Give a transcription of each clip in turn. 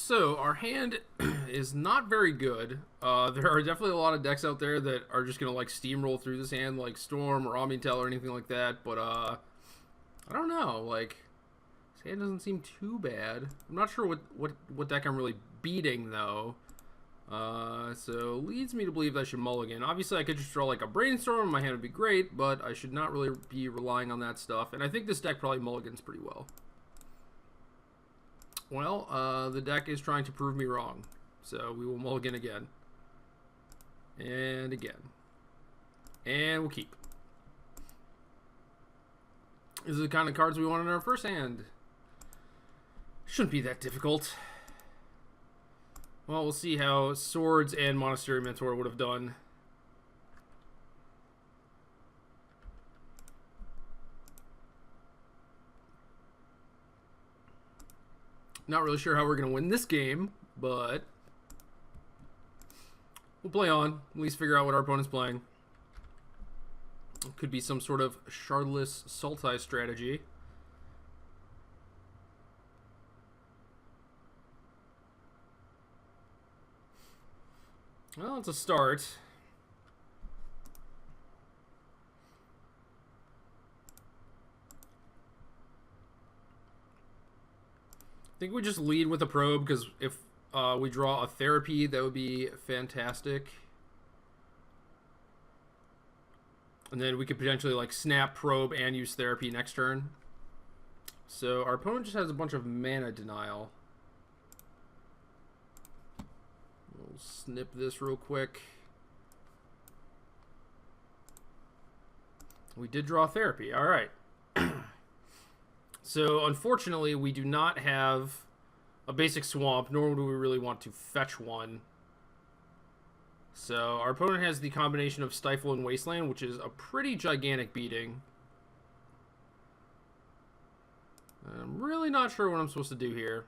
So our hand is not very good. There are definitely a lot of decks out there that are just gonna like steamroll through this hand, like Storm or Omnitel or anything like that. But I don't know. Like this hand doesn't seem too bad. I'm not sure what deck I'm really beating though. So leads me to believe that I should mulligan. Obviously, I could just draw like a brainstorm. My hand would be great, but I should not really be relying on that stuff. And I think this deck probably mulligans pretty well. Well, the deck is trying to prove me wrong. So we will mulligan again. And again. And we'll keep. These are the kind of cards we want in our first hand. Shouldn't be that difficult. Well, we'll see how Swords and Monastery Mentor would have done. Not really sure how we're going to win this game, but we'll play on. At least figure out what our opponent's playing. It could be some sort of Shardless Sultai strategy. Well, it's a start. I think we just lead with a probe because if we draw a therapy, that would be fantastic. And then we could potentially like snap, probe, and use therapy next turn. So our opponent just has a bunch of mana denial. We'll snip this real quick. We did draw therapy. All right. So unfortunately, we do not have a basic swamp, nor do we really want to fetch one. So our opponent has the combination of Stifle and Wasteland, which is a pretty gigantic beating. I'm really not sure what I'm supposed to do here.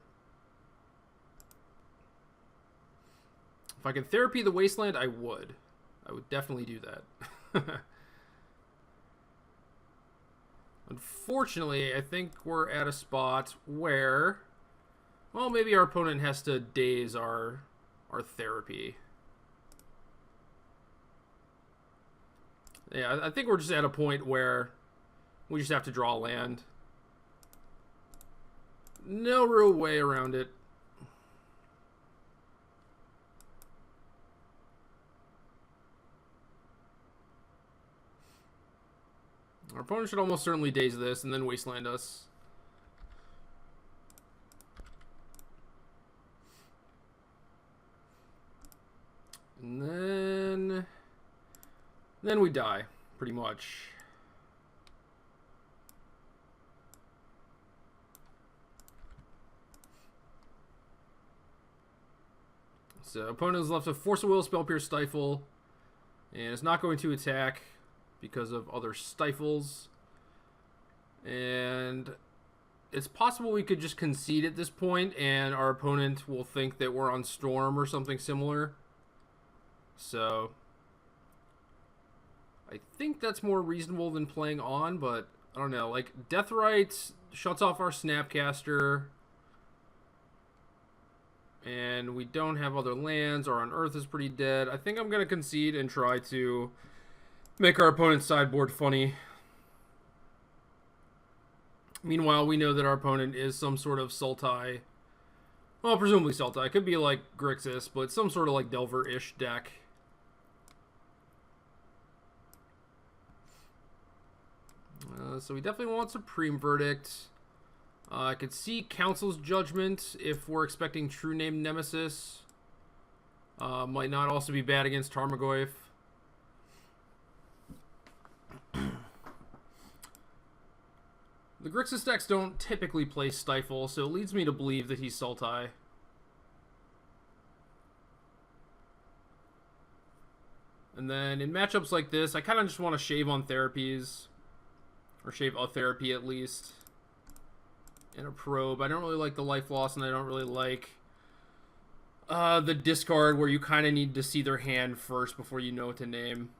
If I could therapy the Wasteland, I would. I would definitely do that. Unfortunately, I think we're at a spot where, well, maybe our opponent has to daze our therapy. Yeah, I think we're just at a point where we just have to draw land. No real way around it. Our opponent should almost certainly daze this and then wasteland us. And then we die, pretty much. So opponent is left with Force of Will, Spell Pierce, Stifle, and it's not going to attack because of other stifles. And it's possible we could just concede at this point and our opponent will think that we're on Storm or something similar. So I think that's more reasonable than playing on, but I don't know. Like, Deathrite shuts off our Snapcaster, and we don't have other lands. Our Unearth is pretty dead. I think I'm going to concede and try to make our opponent's sideboard funny. Meanwhile, we know that our opponent is some sort of Sultai. Well, presumably Sultai. It could be like Grixis, but some sort of like Delver-ish deck. So we definitely want Supreme Verdict. I could see Council's Judgment if we're expecting True Name Nemesis. Might not also be bad against Tarmogoyf. The Grixis decks don't typically play Stifle, so it leads me to believe that he's Sultai. And then in matchups like this, I kind of just want to shave on therapies. Or shave a therapy at least. And a probe. I don't really like the life loss, and I don't really like the discard where you kind of need to see their hand first before you know what to name.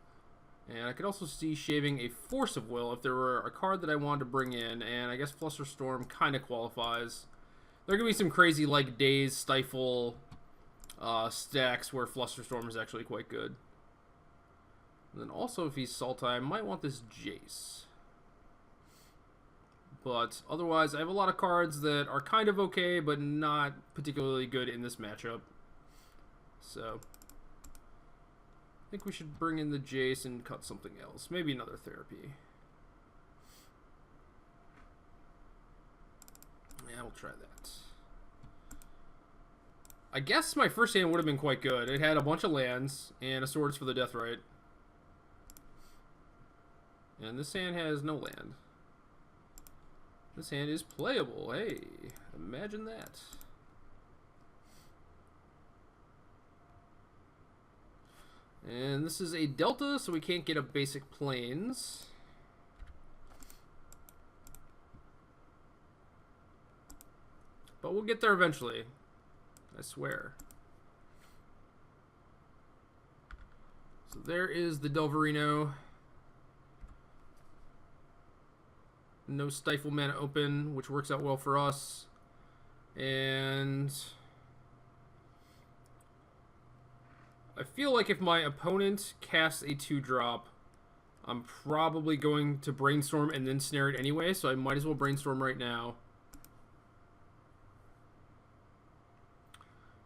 And I could also see shaving a Force of Will if there were a card that I wanted to bring in. And I guess Flusterstorm kind of qualifies. There could be some crazy, like, Daze, Stifle stacks where Flusterstorm is actually quite good. And then also, if he's salty, I might want this Jace. But otherwise, I have a lot of cards that are kind of okay, but not particularly good in this matchup. So, I think we should bring in the Jace and cut something else. Maybe another Therapy. Yeah, we'll try that. I guess my first hand would have been quite good. It had a bunch of lands and a Swords for the Deathrite. And this hand has no land. This hand is playable. Hey, imagine that. And this is a Delta, so we can't get a basic Plains. But we'll get there eventually. I swear. So there is the Delverino. No Stifle mana open, which works out well for us. And I feel like if my opponent casts a 2-drop, I'm probably going to Brainstorm and then snare it anyway, so I might as well Brainstorm right now.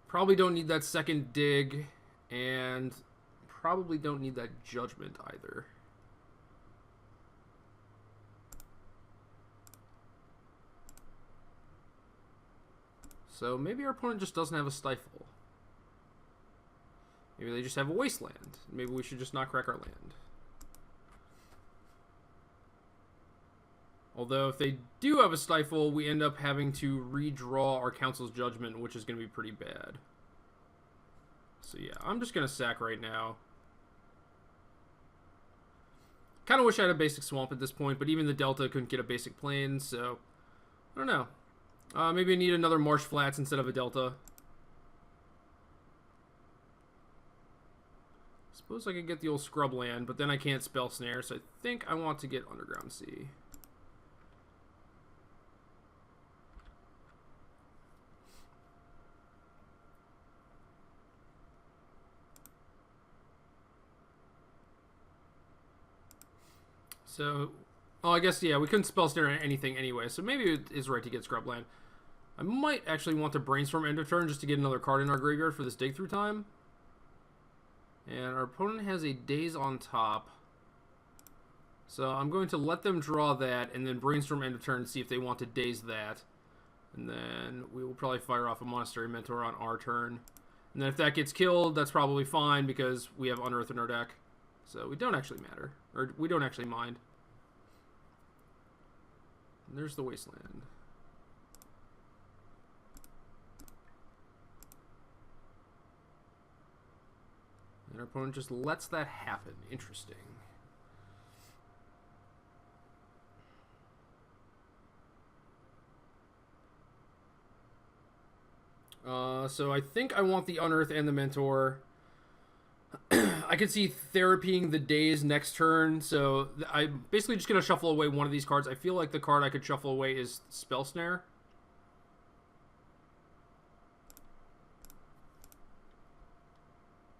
Probably don't need that second dig, and probably don't need that Judgment either. So maybe our opponent just doesn't have a Stifle. Maybe they just have a Wasteland. Maybe we should just not crack our land. Although if they do have a Stifle, we end up having to redraw our Council's Judgment, which is going to be pretty bad. So yeah, I'm just going to sack right now. Kind of wish I had a basic Swamp at this point, but even the Delta couldn't get a basic Plains, so I don't know. Maybe I need another Marsh Flats instead of a Delta. Suppose I could get the old Scrub Land, but then I can't Spell Snare, so I think I want to get Underground Sea. So, oh, I guess, yeah, we couldn't Spell Snare anything anyway, so maybe it is right to get Scrubland. I might actually want to Brainstorm end of turn just to get another card in our graveyard for this dig through time. And our opponent has a Daze on top. So I'm going to let them draw that and then Brainstorm end of turn and see if they want to Daze that. And then we will probably fire off a Monastery Mentor on our turn. And then if that gets killed, that's probably fine because we have Unearth in our deck. So we don't actually matter. Or we don't actually mind. And there's the Wasteland. And our opponent just lets that happen. Interesting. So I think I want the Unearth and the Mentor. I could see therapying the Daze next turn, so I'm basically just going to shuffle away one of these cards. I feel like the card I could shuffle away is Spell Snare.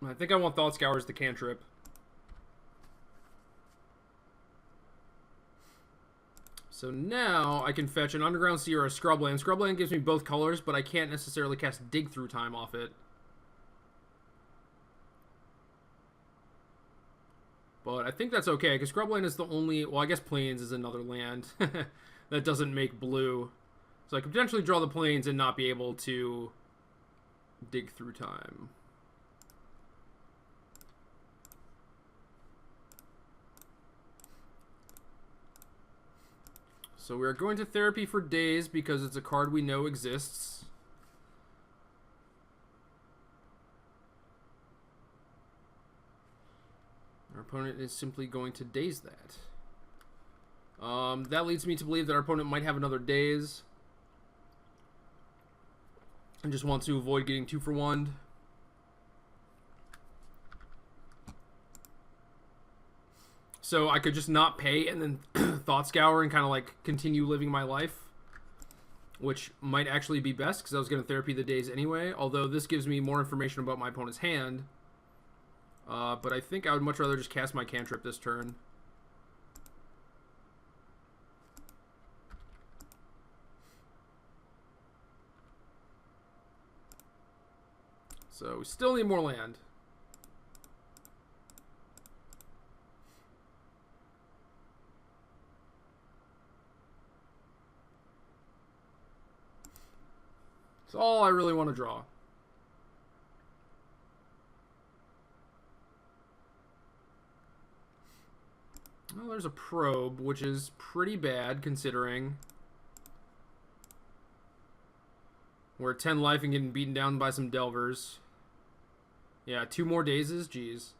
I think I want Thought Scour as the cantrip. So now I can fetch an Underground Sea or a Scrubland. Scrubland gives me both colors, but I can't necessarily cast Dig Through Time off it. But I think that's okay, because Scrubland is the only... Well, I guess Plains is another land that doesn't make blue. So I could potentially draw the Plains and not be able to Dig Through Time. So we're going to Therapy for Daze because it's a card we know exists. Our opponent is simply going to Daze that. That leads me to believe that our opponent might have another Daze. And just wants to avoid getting 2 for 1. So I could just not pay and then Thought Scour and kind of like continue living my life. which might actually be best because I was going to therapy the days anyway, although this gives me more information about my opponent's hand. But I think I would much rather just cast my cantrip this turn. So we still need more land. That's all I really want to draw. Well, there's a probe, which is pretty bad considering we're at 10 life and getting beaten down by some delvers. Yeah, 2 more dazes? Jeez.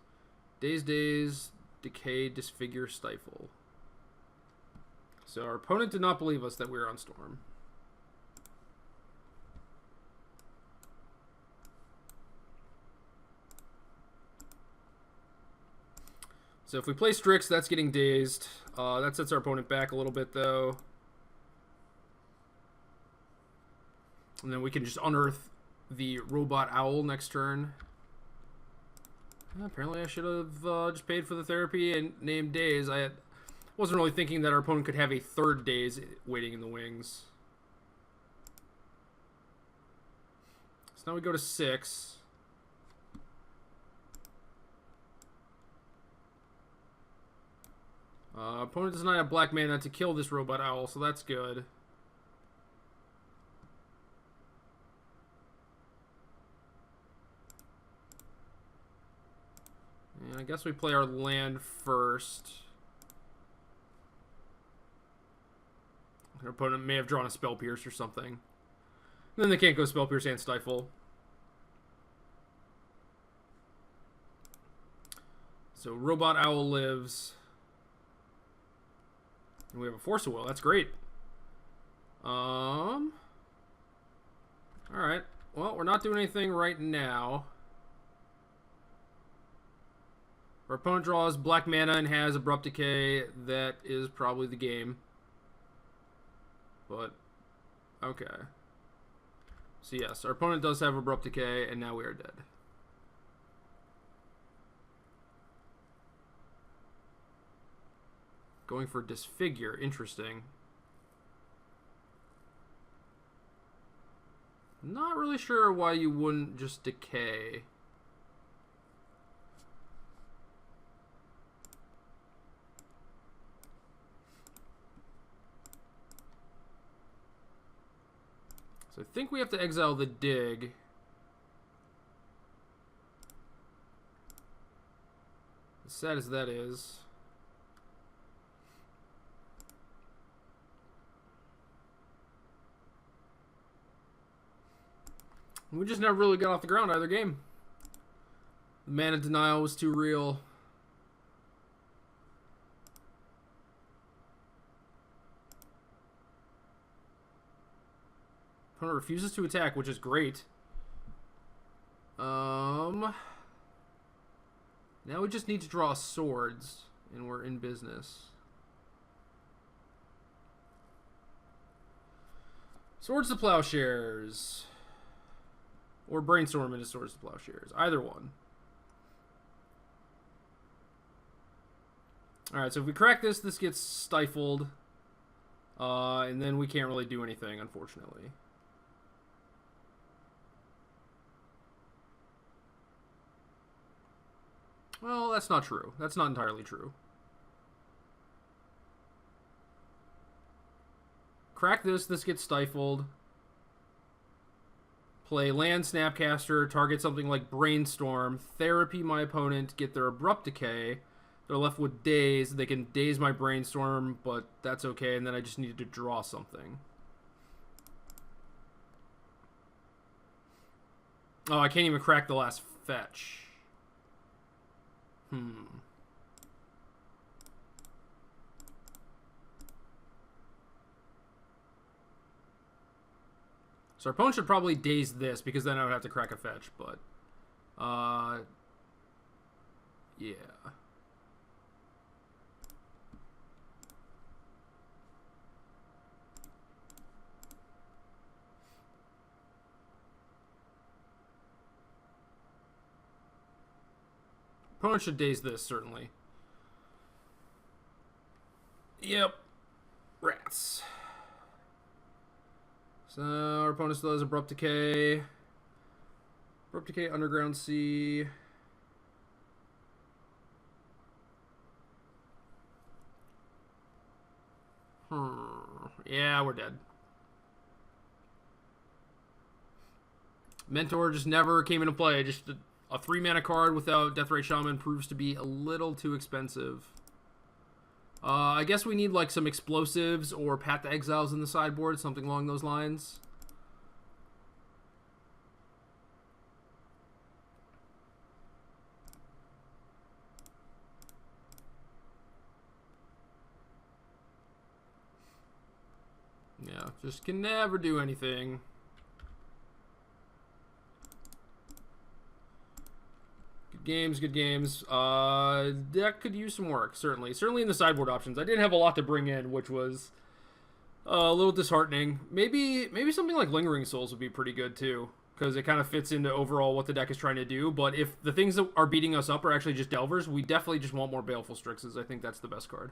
Daze, decay, disfigure, stifle. So our opponent did not believe us that we were on Storm. So if we play Strix, that's getting dazed. That sets our opponent back a little bit, though. And then we can just unearth the Robot Owl next turn. Apparently I should have just paid for the therapy and named Daze. I wasn't really thinking that our opponent could have a 3rd Daze waiting in the wings. So now we go to 6. Opponent does not have black mana to kill this Robot Owl, so that's good. And I guess we play our land first. Our opponent may have drawn a Spell Pierce or something. And then they can't go Spell Pierce and Stifle. So Robot Owl lives. And we have a Force of Will. That's great. Alright. Well, we're not doing anything right now. Our opponent draws black mana and has Abrupt Decay. That is probably the game. But, okay. So yes, our opponent does have Abrupt Decay, and now we are dead. Going for Disfigure. Interesting. Not really sure why you wouldn't just decay. So I think we have to exile the dig. As sad as that is. We just never really got off the ground either game. The mana denial was too real. Opponent refuses to attack, which is great. Now we just need to draw swords, and we're in business. Swords to Plowshares. Or Brainstorm into Swords to Plowshares. Either one. Alright, so if we crack this, this gets stifled. And then we can't really do anything, unfortunately. Well, that's not true. That's not entirely true. Crack this, this gets stifled. Play land Snapcaster, target something like Brainstorm, therapy my opponent, get their Abrupt Decay. They're left with Daze. They can daze my Brainstorm, but that's okay, and then I just needed to draw something. Oh, I can't even crack the last fetch. So our opponent should probably daze this, because then I would have to crack a fetch, but... yeah. Opponent should daze this, certainly. Yep. Rats. So our opponent still has Abrupt Decay. Abrupt Decay, Underground Sea. Yeah, we're dead. Mentor just never came into play. Just a 3-mana card without Deathray Shaman proves to be a little too expensive. I guess we need like some explosives or Path to Exiles in the sideboard, something along those lines. Yeah, just can never do anything. Good games, good games. Deck could use some work, certainly. Certainly in the sideboard options. I didn't have a lot to bring in, which was a little disheartening. Maybe something like Lingering Souls would be pretty good, too. Because it kind of fits into overall what the deck is trying to do. But if the things that are beating us up are actually just Delvers, we definitely just want more Baleful Strixes. I think that's the best card.